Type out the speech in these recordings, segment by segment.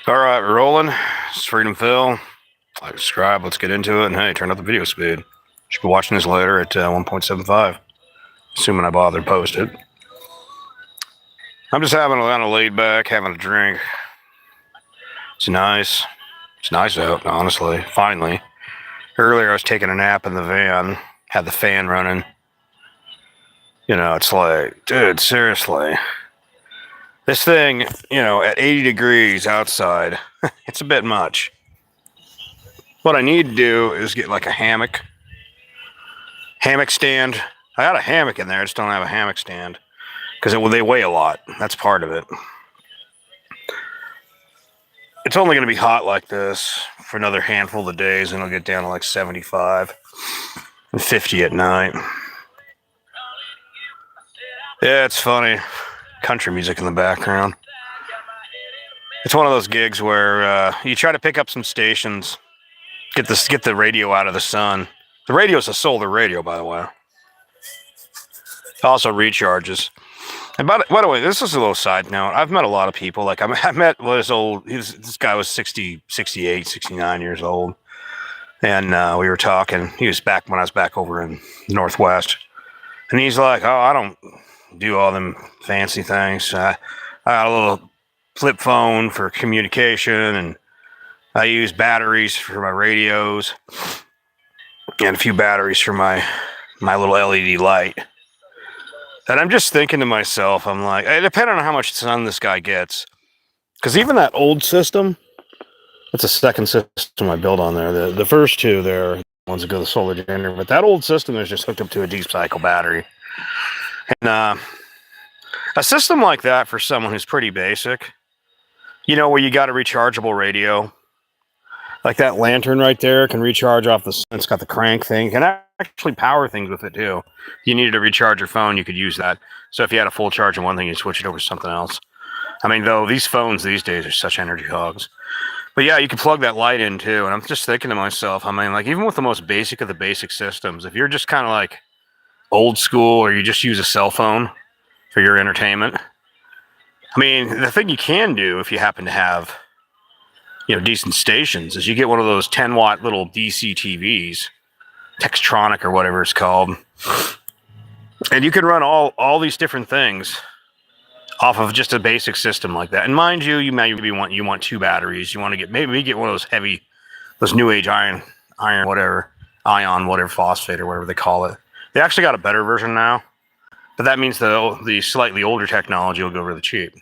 All right, we're rolling. It's Freedom Phil. Like, subscribe. Let's get into it. And hey, turn up the video speed. Should be watching this later at 1.75. Assuming I bother to post it. I'm just having a lot of laid back, having a drink. It's nice. It's nice out, honestly. Finally. Earlier, I was taking a nap in the van. Had the fan running. You know, it's like, dude, seriously. This thing, at 80 degrees outside, it's a bit much. What I need to do is get like a hammock stand. I got a hammock in there, I just don't have a hammock stand because they weigh a lot. That's part of it. It's only going to be hot like this for another handful of days, and it'll get down to like 75 and 50 at night. Yeah, it's funny. Country music in the background. It's one of those gigs where you try to pick up some stations, get the radio out of the sun. The radio's a solar radio, by the way. It also recharges. And by the way, this is a little side note. I've met a lot of people. Like I met this guy was 60, 68, 69 years old. And we were talking. He was back when I was back over in Northwest. And he's like, oh, I don't do all them fancy things. I got a little flip phone for communication, and I use batteries for my radios and a few batteries for my little LED light. And I'm just thinking to myself, I'm like, depending on how much sun this guy gets, because even that old system, that's a second system I built on there. The first two there, ones that go to the solar generator, but that old system is just hooked up to a deep cycle battery. And a system like that for someone who's pretty basic, where you got a rechargeable radio, like that lantern right there can recharge off the sun. It's got the crank thing. Can actually power things with it too. If you needed to recharge your phone, you could use that. So if you had a full charge on one thing, you switch it over to something else. I mean, though, these phones these days are such energy hogs. But yeah, you can plug that light in too. And I'm just thinking to myself, I mean, like, even with the most basic of the basic systems, if you're just kind of like old school, or you just use a cell phone for your entertainment, I mean, the thing you can do if you happen to have, decent stations, is you get one of those 10-watt little DC TVs, Textronic or whatever it's called, and you can run all these different things off of just a basic system like that. And mind you, you maybe want two batteries. You want to maybe get one of those heavy, those new age ion whatever phosphate or whatever they call it. They actually got a better version now, but that means the slightly older technology will go really cheap.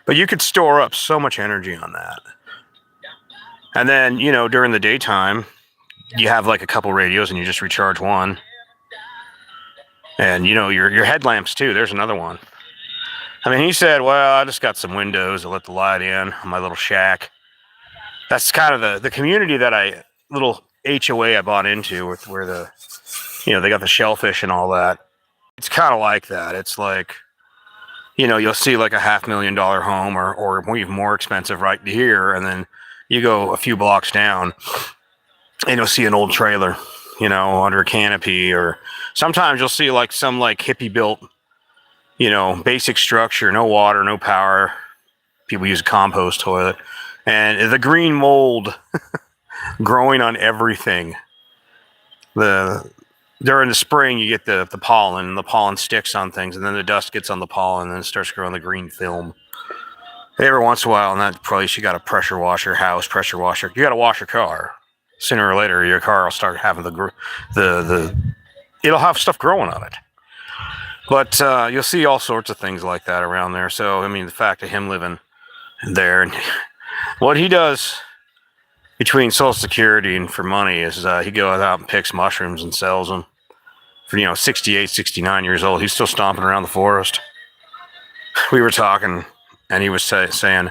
But you could store up so much energy on that. And then, during the daytime, you have like a couple radios and you just recharge one. And, your headlamps too. There's another one. I mean, he said, well, I just got some windows to let the light in on my little shack. That's kind of the community that little HOA I bought into where they got the shellfish and all that. It's kind of like that. It's like, you'll see like a $500,000 home or even more expensive right here. And then you go a few blocks down and you'll see an old trailer, under a canopy, or sometimes you'll see like some like hippie built, basic structure, no water, no power. People use a compost toilet, and the green mold growing on everything. During the spring, you get the pollen, and the pollen sticks on things, and then the dust gets on the pollen, and then it starts growing the green film. Every once in a while, in that place, you got a pressure washer. You got to wash your car. Sooner or later, your car will start having it'll have stuff growing on it. But you'll see all sorts of things like that around there. So, I mean, the fact of him living there, and what he does between Social Security and for money is he goes out and picks mushrooms and sells them. For 68, 69 years old, he's still stomping around the forest. We were talking, and he was saying,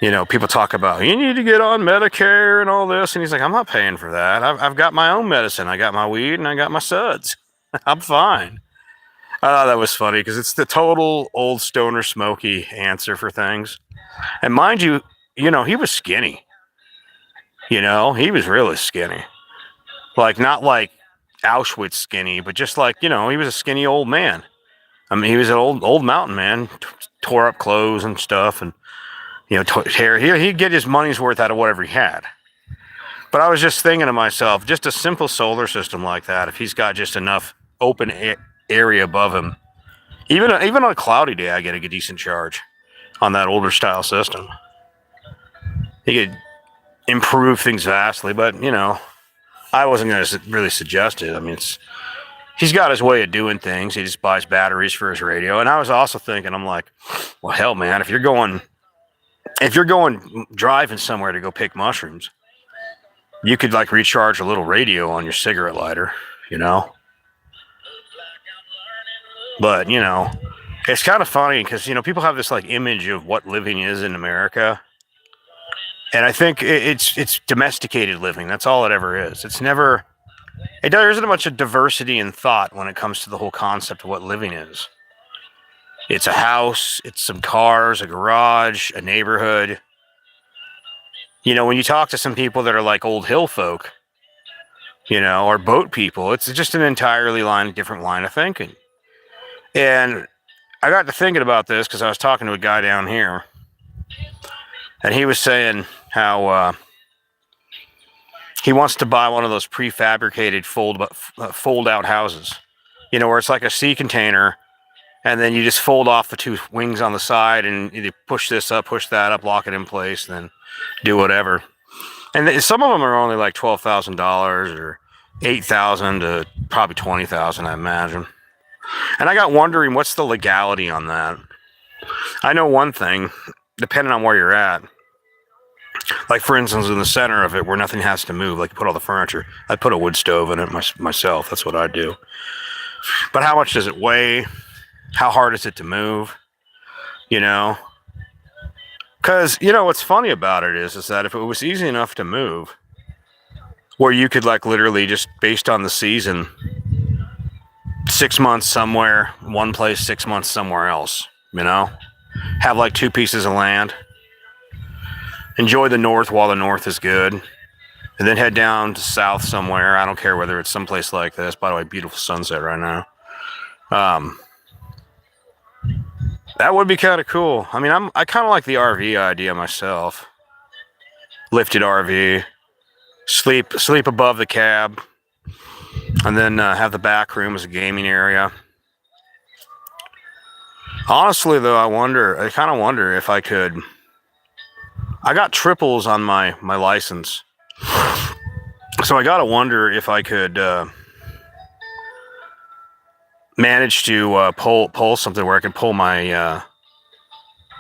people talk about, you need to get on Medicare and all this, and he's like, I'm not paying for that. I've got my own medicine. I got my weed and I got my suds. I'm fine. I thought that was funny because it's the total old stoner smoky answer for things. And mind you, he was skinny. He was really skinny. Like, not like Auschwitz skinny, but just like, he was a skinny old man. I mean, he was an old mountain man, tore up clothes and stuff. And, he'd get his money's worth out of whatever he had. But I was just thinking to myself, just a simple solar system like that, if he's got just enough open area above him, even on a cloudy day, I get a decent charge on that older style system. He could improve things vastly, but I wasn't going to really suggest it. I mean, he's got his way of doing things. He just buys batteries for his radio. And I was also thinking, I'm like, well, hell, man, if you're going driving somewhere to go pick mushrooms, you could like recharge a little radio on your cigarette lighter, But, it's kind of funny because, people have this like image of what living is in America. And I think it's domesticated living. That's all it ever is. There isn't much of diversity in thought when it comes to the whole concept of what living is. It's a house, it's some cars, a garage, a neighborhood. When you talk to some people that are like old hill folk, or boat people, it's just an entirely different line of thinking. And I got to thinking about this because I was talking to a guy down here, and he was saying how he wants to buy one of those prefabricated fold-out houses, where it's like a sea container, and then you just fold off the two wings on the side and either push this up, push that up, lock it in place, then do whatever. And some of them are only like $12,000 or $8,000 to probably $20,000, I imagine. And I got wondering, what's the legality on that? I know one thing, depending on where you're at. Like, for instance, in the center of it, where nothing has to move, like you put all the furniture, I put a wood stove in it myself. That's what I do. But how much does it weigh? How hard is it to move? Because, what's funny about it is that if it was easy enough to move, where you could, like, literally just based on the season, 6 months somewhere, one place, 6 months somewhere else, have like 2 pieces of land, enjoy the north while the north is good, and then head down to south somewhere. I don't care whether it's someplace like this. By the way, beautiful sunset right now. That would be kind of cool. I mean, I kind of like the RV idea myself. Lifted RV, sleep above the cab, and then have the back room as a gaming area. Honestly, though, I kind of wonder if I could. I got triples on my license, so I gotta wonder if I could manage to pull something where I can pull my.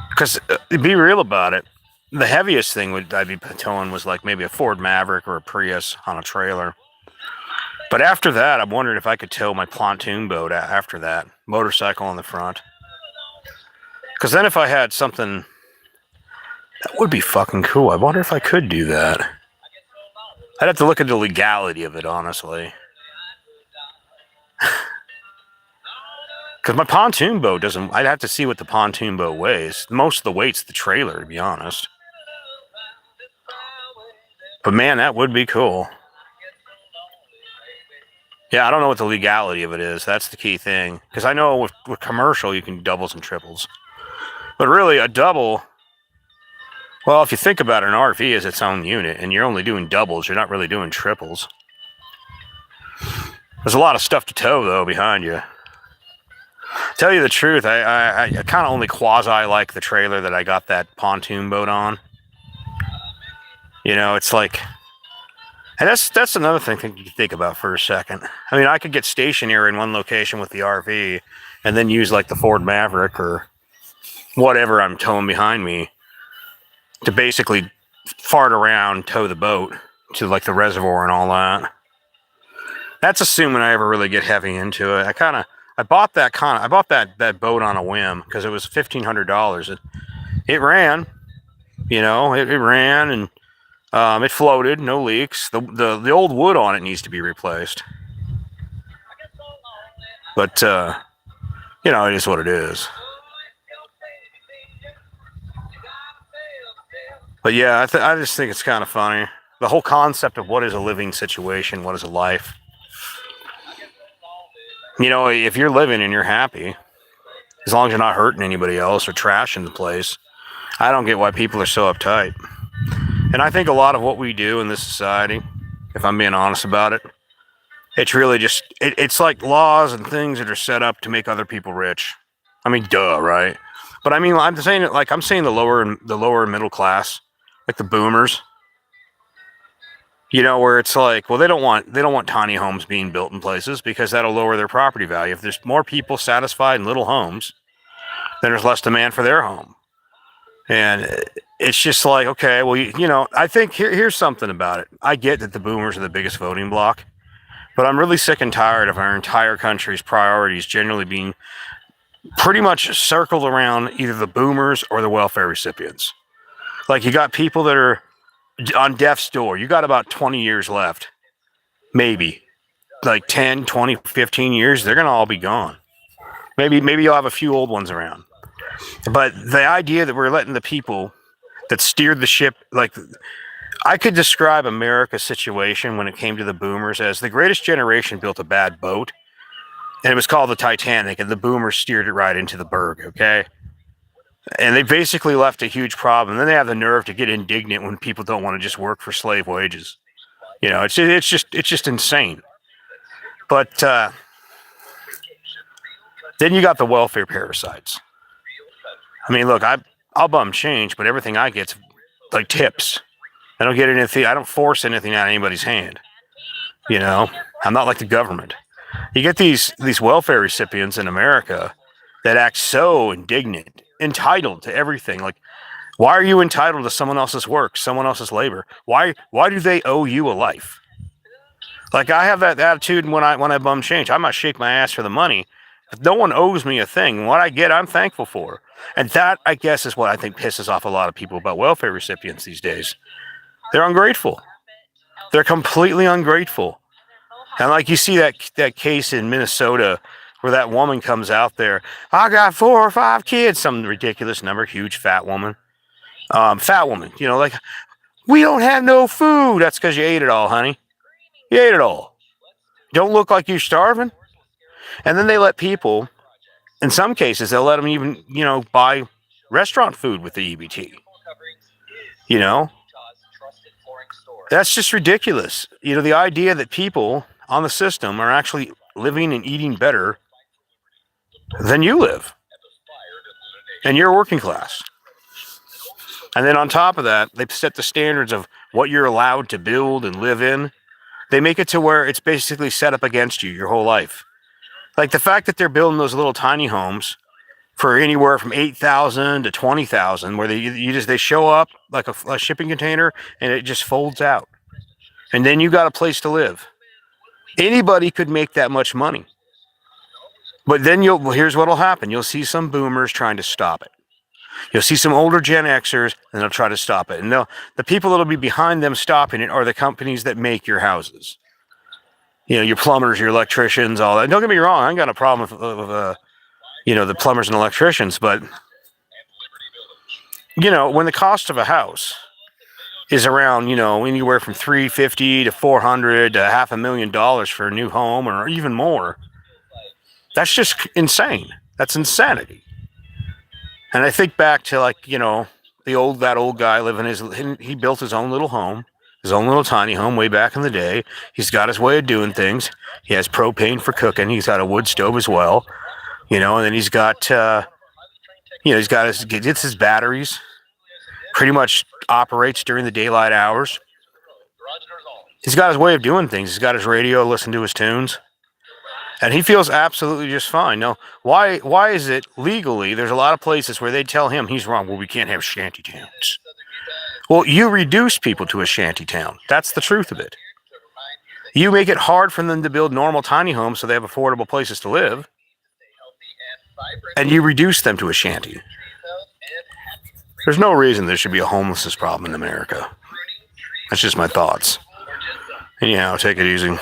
Because be real about it, the heaviest thing I'd be towing was like maybe a Ford Maverick or a Prius on a trailer. But after that, I'm wondering if I could tow my pontoon boat after that, motorcycle on the front. Because then if I had something, that would be fucking cool. I wonder if I could do that. I'd have to look at the legality of it, honestly. Because my pontoon boat doesn't, I'd have to see what the pontoon boat weighs. Most of the weight's the trailer, to be honest. But man, that would be cool. Yeah, I don't know what the legality of it is. That's the key thing. Because I know with commercial, you can do doubles and triples. But really, a double, well, if you think about it, an RV is its own unit, and you're only doing doubles. You're not really doing triples. There's a lot of stuff to tow, though, behind you. Tell you the truth, I kind of only quasi-like the trailer that I got that pontoon boat on. It's like... And that's another thing to think about for a second. I mean, I could get stationary in one location with the RV and then use like the Ford Maverick or whatever I'm towing behind me to basically fart around, tow the boat to like the reservoir and all that. That's assuming I ever really get heavy into it. I bought that boat on a whim because it was $1,500. It ran, it ran and it floated, no leaks. The old wood on it needs to be replaced. But, it is what it is. But yeah, I just think it's kind of funny. The whole concept of what is a living situation, what is a life. If you're living and you're happy, as long as you're not hurting anybody else or trashing the place, I don't get why people are so uptight. And I think a lot of what we do in this society, if I'm being honest about it, it's really just, it's like laws and things that are set up to make other people rich. I mean, duh, right? But I mean, I'm saying it like I'm saying the lower and middle class, like the boomers. You know, where it's like, well, they don't want tiny homes being built in places because that'll lower their property value. If there's more people satisfied in little homes, then there's less demand for their home. And it's just like, okay, well, you know, I think here's something about it. I get that the boomers are the biggest voting bloc, but I'm really sick and tired of our entire country's priorities generally being pretty much circled around either the boomers or the welfare recipients. Like, you got people that are on death's door. You got about 20 years left, maybe. Like 10, 20, 15 years, they're going to all be gone. Maybe you'll have a few old ones around. But the idea that we're letting the people that steered the ship, like, I could describe America's situation when it came to the boomers as the greatest generation built a bad boat, and it was called the Titanic, and the boomers steered it right into the berg, okay? And they basically left a huge problem. Then they have the nerve to get indignant when people don't want to just work for slave wages. You know, it's just insane. But then you got the welfare parasites. I mean, look, I'll bum change, but everything I get's like tips. I don't get anything. I don't force anything out of anybody's hand. You know, I'm not like the government. You get these welfare recipients in America that act so indignant, entitled to everything. Like, why are you entitled to someone else's work, someone else's labor? Why do they owe you a life? Like, I have that attitude when I bum change. I might shake my ass for the money, but no one owes me a thing. What I get, I'm thankful for. And that, I guess, is what I think pisses off a lot of people about welfare recipients these days. They're ungrateful. They're completely ungrateful. And like, you see that case in Minnesota where that woman comes out there, I got 4 or 5 kids, some ridiculous number, huge fat woman. You know, like, we don't have no food. That's because you ate it all, honey. You ate it all. Don't look like you're starving. And then they let people, in some cases, they'll let them even, you know, buy restaurant food with the EBT. You know? That's just ridiculous. You know, the idea that people on the system are actually living and eating better than you live. And you're working class. And then on top of that, they've set the standards of what you're allowed to build and live in. They make it to where it's basically set up against you your whole life. Like, the fact that they're building those little tiny homes for anywhere from 8,000 to 20,000, where they show up like a shipping container and it just folds out. And then you got a place to live. Anybody could make that much money. But then here's what'll happen. You'll see some boomers trying to stop it. You'll see some older Gen Xers, and they'll try to stop it. And the people that'll be behind them stopping it are the companies that make your houses. You know, your plumbers, your electricians, all that. Don't get me wrong, I ain't got a problem with you know, the plumbers and electricians, but, you know, when the cost of a house is around, you know, anywhere from $350 to $400 to $500,000 for a new home, or even more, that's just insane. That's insanity. And I think back to, like, you know, that old guy he built his own little home, his own little tiny home way back in the day. He's got his way of doing things. He has propane for cooking. He's got a wood stove as well, you know, and then he's got, you know, gets his batteries, pretty much operates during the daylight hours. He's got his way of doing things. He's got his radio, listen to his tunes. And he feels absolutely just fine. Now, why is it legally, there's a lot of places where they tell him he's wrong. Well, we can't have shanty towns. Well, you reduce people to a shanty town. That's the truth of it. You make it hard for them to build normal tiny homes so they have affordable places to live. And you reduce them to a shanty. There's no reason there should be a homelessness problem in America. That's just my thoughts. Anyhow, take it easy.